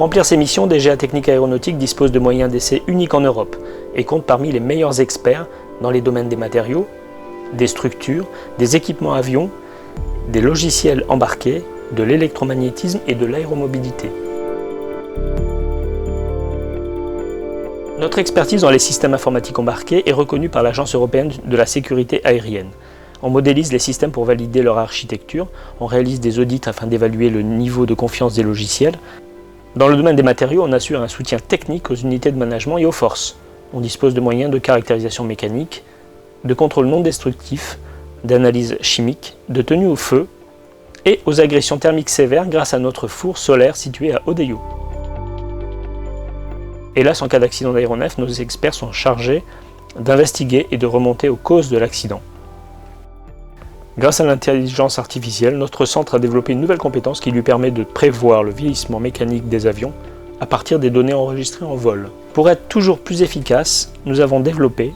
remplir ses missions, DGA Technique Aéronautique dispose de moyens d'essai uniques en Europe et compte parmi les meilleurs experts dans les domaines des matériaux, des structures, des équipements avions, des logiciels embarqués, de l'électromagnétisme et de l'aéromobilité. Notre expertise dans les systèmes informatiques embarqués est reconnue par l'Agence européenne de la sécurité aérienne. On modélise les systèmes pour valider leur architecture, on réalise des audits afin d'évaluer le niveau de confiance des logiciels. Dans le domaine des matériaux, on assure un soutien technique aux unités de management et aux forces. On dispose de moyens de caractérisation mécanique, de contrôle non destructif, d'analyse chimique, de tenue au feu et aux agressions thermiques sévères grâce à notre four solaire situé à Odeillo. Hélas, en cas d'accident d'aéronef, nos experts sont chargés d'investiguer et de remonter aux causes de l'accident. Grâce à l'intelligence artificielle, notre centre a développé une nouvelle compétence qui lui permet de prévoir le vieillissement mécanique des avions à partir des données enregistrées en vol. Pour être toujours plus efficace, nous avons développé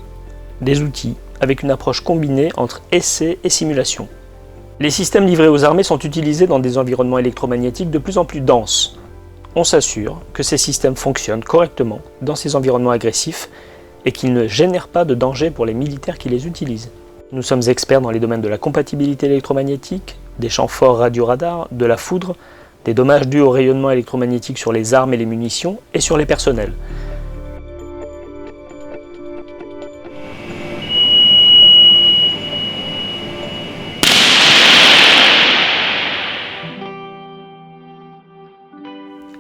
des outils avec une approche combinée entre essai et simulation. Les systèmes livrés aux armées sont utilisés dans des environnements électromagnétiques de plus en plus denses. On s'assure que ces systèmes fonctionnent correctement dans ces environnements agressifs et qu'ils ne génèrent pas de danger pour les militaires qui les utilisent. Nous sommes experts dans les domaines de la compatibilité électromagnétique, des champs forts radio-radar, de la foudre, des dommages dus au rayonnement électromagnétique sur les armes et les munitions et sur les personnels.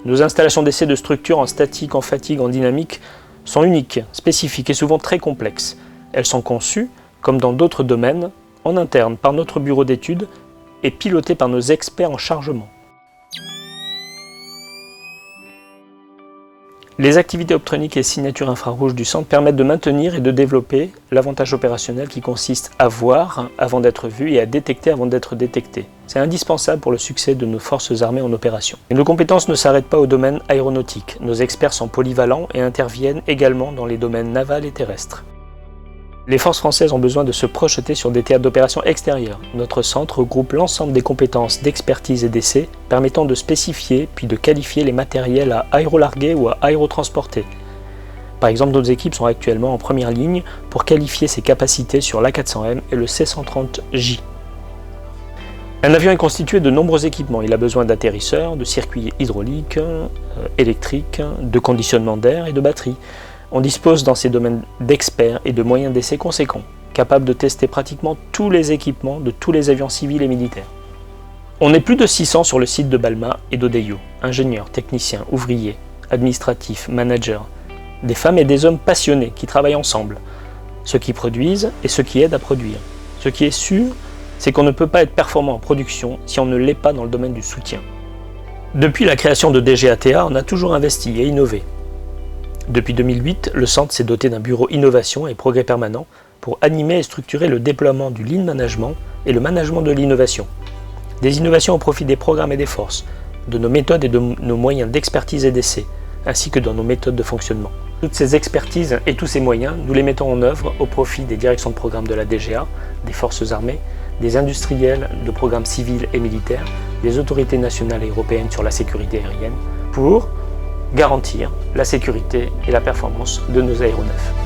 Nos installations d'essai de structures en statique, en fatigue, en dynamique sont uniques, spécifiques et souvent très complexes. Elles sont conçues, comme dans d'autres domaines, en interne par notre bureau d'études et pilotées par nos experts en chargement. Les activités optroniques et signatures infrarouges du centre permettent de maintenir et de développer l'avantage opérationnel qui consiste à voir avant d'être vu et à détecter avant d'être détecté. C'est indispensable pour le succès de nos forces armées en opération. Et nos compétences ne s'arrêtent pas au domaine aéronautique. Nos experts sont polyvalents et interviennent également dans les domaines navals et terrestres. Les forces françaises ont besoin de se projeter sur des théâtres d'opération extérieurs. Notre centre regroupe l'ensemble des compétences d'expertise et d'essai permettant de spécifier puis de qualifier les matériels à aérolarguer ou à aérotransporter. Par exemple, nos équipes sont actuellement en première ligne pour qualifier ses capacités sur l'A400M et le C-130J. Un avion est constitué de nombreux équipements. Il a besoin d'atterrisseurs, de circuits hydrauliques, électriques, de conditionnement d'air et de batteries. On dispose dans ces domaines d'experts et de moyens d'essai conséquents, capables de tester pratiquement tous les équipements de tous les avions civils et militaires. On est plus de 600 sur le site de Balma et d'Odeillo, ingénieurs, techniciens, ouvriers, administratifs, managers, des femmes et des hommes passionnés qui travaillent ensemble, ceux qui produisent et ceux qui aident à produire. Ce qui est sûr, c'est qu'on ne peut pas être performant en production si on ne l'est pas dans le domaine du soutien. Depuis la création de DGATA, on a toujours investi et innové. Depuis 2008, le centre s'est doté d'un bureau innovation et progrès permanent pour animer et structurer le déploiement du lean management et le management de l'innovation. Des innovations au profit des programmes et des forces, de nos méthodes et de nos moyens d'expertise et d'essai, ainsi que dans nos méthodes de fonctionnement. Toutes ces expertises et tous ces moyens, nous les mettons en œuvre au profit des directions de programme de la DGA, des forces armées, des industriels de programmes civils et militaires, des autorités nationales et européennes sur la sécurité aérienne, pour garantir la sécurité et la performance de nos aéronefs.